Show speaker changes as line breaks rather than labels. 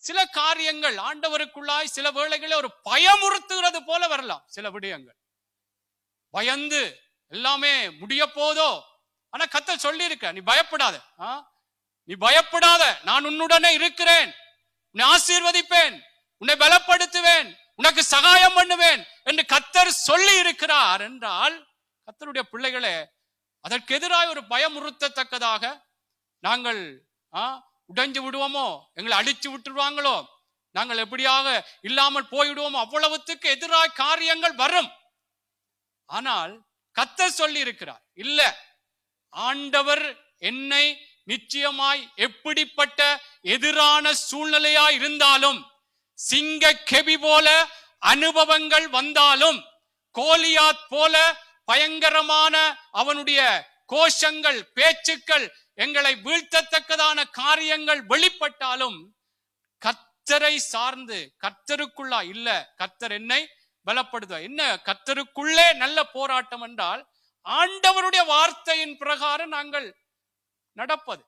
சில காரியங்கள் ஆண்டவருக்குள்ளாய் சில வேளைகளை ஒரு பயமுறுத்துகிறது போல வரலாம். சில விடயங்கள் பயந்து எல்லாமே முடிய போதோ, ஆனா கர்த்தர் சொல்லி இருக்க, நீ பயப்படாத, நீ பயப்படாத, நான் உன்னுடனே இருக்கிறேன், உன்னை ஆசீர்வதிப்பேன், உன்னை பலப்படுத்துவேன், உனக்கு சகாயம் பண்ணுவேன் என்று கர்த்தர் சொல்லி இருக்கிறார் என்றால், கர்த்தருடைய பிள்ளைகளே, அதற்கு எதிராக ஒரு பயமுறுத்தத்தக்கதாக நாங்கள் உடைஞ்சு விடுவோமோ, எங்களை அடிச்சு விட்டுருவாங்களோ, நாங்கள் எப்படியாக இல்லாமல் போய்விடுவோமோ, அவ்வளவுத்துக்கு எதிராக காரியங்கள் வரும். ஆனால் கர்த்தர் சொல்லி இருக்கிறார், இல்ல, ஆண்டவர் என்னை நிச்சயமாய் எப்படிப்பட்ட எதிரான சூழ்நிலையா இருந்தாலும், சிங்க கெபி போல அனுபவங்கள் வந்தாலும், கோலியாத் போல பயங்கரமான அவனுடைய கோஷங்கள் பேச்சுக்கள் எங்களை வீழ்த்தத்தக்கதான காரியங்கள் வெளிப்பட்டாலும், கர்த்தரை சார்ந்து கர்த்தருக்குள்ளா இல்ல, கர்த்தர் என்னை பலப்படுத்த, என்ன கர்த்தருக்குள்ளே நல்ல போராட்டம் என்றால் ஆண்டவருடைய வார்த்தையின் பிரகாரம் நாங்கள் நடப்பது.